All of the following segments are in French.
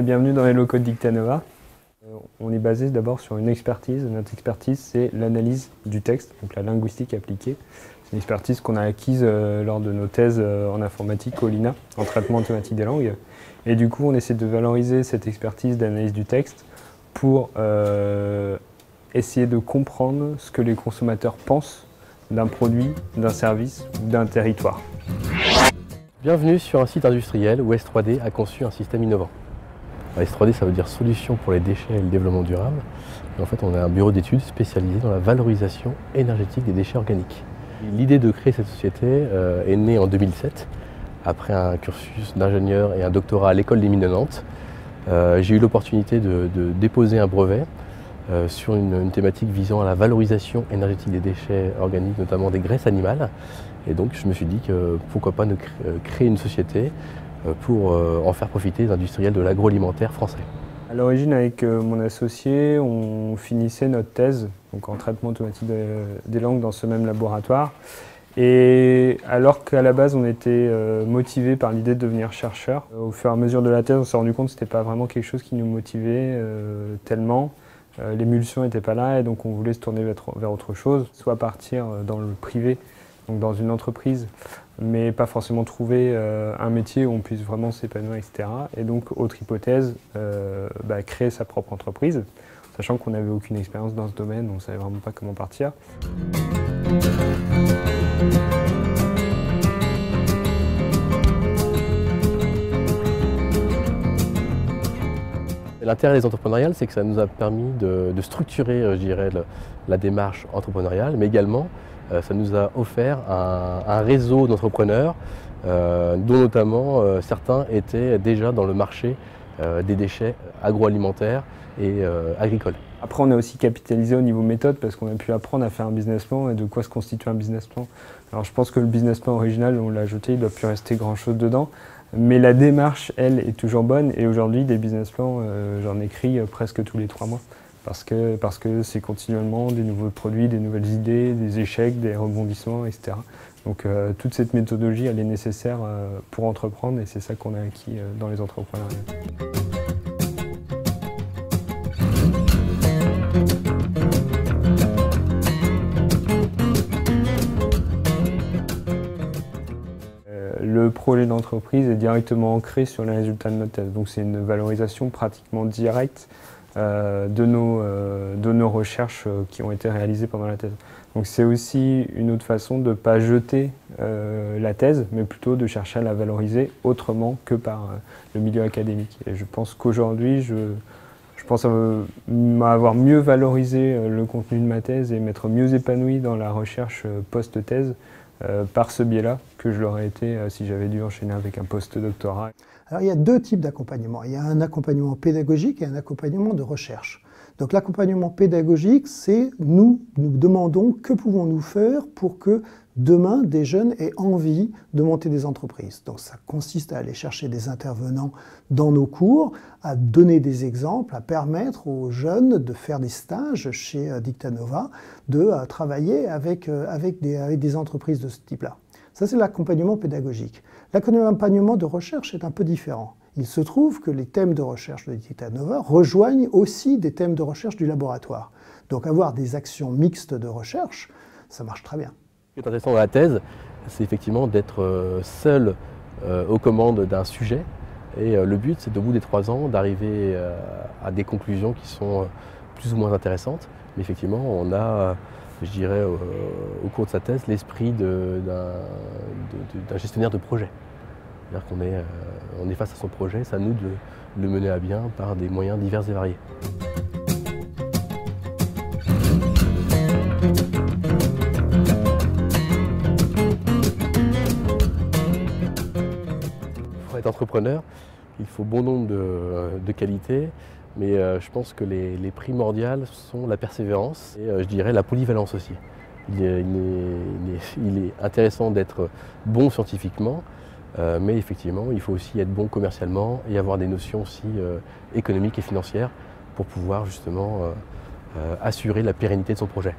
bienvenue dans les locaux de Dictanova. On est basé d'abord sur une expertise. Notre expertise, c'est l'analyse du texte, donc la linguistique appliquée. C'est une expertise qu'on a acquise lors de nos thèses en informatique au LINA, en traitement automatique des langues. Et du coup, on essaie de valoriser cette expertise d'analyse du texte pour essayer de comprendre ce que les consommateurs pensent d'un produit, d'un service ou d'un territoire. Bienvenue sur un site industriel où S3D a conçu un système innovant. S3D, ça veut dire solution pour les déchets et le développement durable. Et en fait, on a un bureau d'études spécialisé dans la valorisation énergétique des déchets organiques. L'idée de créer cette société est née en 2007, après un cursus d'ingénieur et un doctorat à l'école des mines de Nantes. J'ai eu l'opportunité de déposer un brevet sur une thématique visant à la valorisation énergétique des déchets organiques, notamment des graisses animales. Et donc je me suis dit que pourquoi pas créer une société pour en faire profiter les industriels de l'agroalimentaire français. À l'origine, avec mon associé, on finissait notre thèse donc en traitement automatique des langues dans ce même laboratoire. Et alors qu'à la base, on était motivé par l'idée de devenir chercheur, au fur et à mesure de la thèse, on s'est rendu compte que ce n'était pas vraiment quelque chose qui nous motivait tellement. L'émulsion n'était pas là et donc on voulait se tourner vers autre chose, soit partir dans le privé, donc dans une entreprise, mais pas forcément trouver un métier où on puisse vraiment s'épanouir, etc. Et donc, autre hypothèse, créer sa propre entreprise, sachant qu'on n'avait aucune expérience dans ce domaine, on ne savait vraiment pas comment partir. L'intérêt des entrepreneuriales, c'est que ça nous a permis de structurer, je dirais, la démarche entrepreneuriale, mais également ça nous a offert un réseau d'entrepreneurs, dont notamment certains étaient déjà dans le marché des déchets agroalimentaires et agricoles. Après, on a aussi capitalisé au niveau méthode parce qu'on a pu apprendre à faire un business plan et de quoi se constitue un business plan. Alors je pense que le business plan original, on l'a jeté, il ne doit plus rester grand-chose dedans. Mais la démarche, elle, est toujours bonne et aujourd'hui, des business plans, j'en écris presque tous les 3 mois. Parce que c'est continuellement des nouveaux produits, des nouvelles idées, des échecs, des rebondissements, etc. Donc toute cette méthodologie, elle est nécessaire pour entreprendre et c'est ça qu'on a acquis dans les entrepreneuriats. Le projet d'entreprise est directement ancré sur les résultats de notre thèse. Donc c'est une valorisation pratiquement directe de nos recherches qui ont été réalisées pendant la thèse. Donc c'est aussi une autre façon de ne pas jeter la thèse, mais plutôt de chercher à la valoriser autrement que par le milieu académique. Et je pense qu'aujourd'hui, je pense avoir mieux valorisé le contenu de ma thèse et m'être mieux épanoui dans la recherche post-thèse par ce biais-là que je l'aurais été si j'avais dû enchaîner avec un post-doctorat. Alors il y a 2 types d'accompagnement. Il y a un accompagnement pédagogique et un accompagnement de recherche. Donc l'accompagnement pédagogique, c'est nous demandons que pouvons-nous faire pour que demain des jeunes aient envie de monter des entreprises. Donc ça consiste à aller chercher des intervenants dans nos cours, à donner des exemples, à permettre aux jeunes de faire des stages chez Dictanova, de travailler avec des entreprises de ce type-là. Ça, c'est l'accompagnement pédagogique. L'accompagnement de recherche est un peu différent. Il se trouve que les thèmes de recherche de Dictanova rejoignent aussi des thèmes de recherche du laboratoire. Donc avoir des actions mixtes de recherche, ça marche très bien. Ce qui est intéressant dans la thèse, c'est effectivement d'être seul aux commandes d'un sujet. Et le but, c'est au bout des 3 ans d'arriver à des conclusions qui sont plus ou moins intéressantes. Mais effectivement, on a, je dirais, au cours de sa thèse, l'esprit d'un gestionnaire de projet. C'est-à-dire qu'on est face à son projet, c'est à nous de le mener à bien par des moyens divers et variés. Pour être entrepreneur, il faut bon nombre de qualités, mais je pense que les primordiales sont la persévérance et je dirais la polyvalence aussi. Il est intéressant d'être bon scientifiquement, mais effectivement, il faut aussi être bon commercialement et avoir des notions aussi économiques et financières pour pouvoir justement assurer la pérennité de son projet.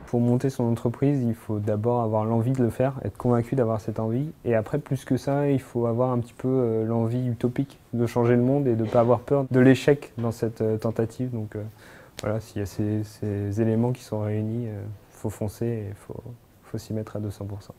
Pour monter son entreprise, il faut d'abord avoir l'envie de le faire, être convaincu d'avoir cette envie. Et après, plus que ça, il faut avoir un petit peu l'envie utopique de changer le monde et de ne pas avoir peur de l'échec dans cette tentative. Donc voilà, s'il y a ces éléments qui sont réunis, il faut foncer et il faut s'y mettre à 200%.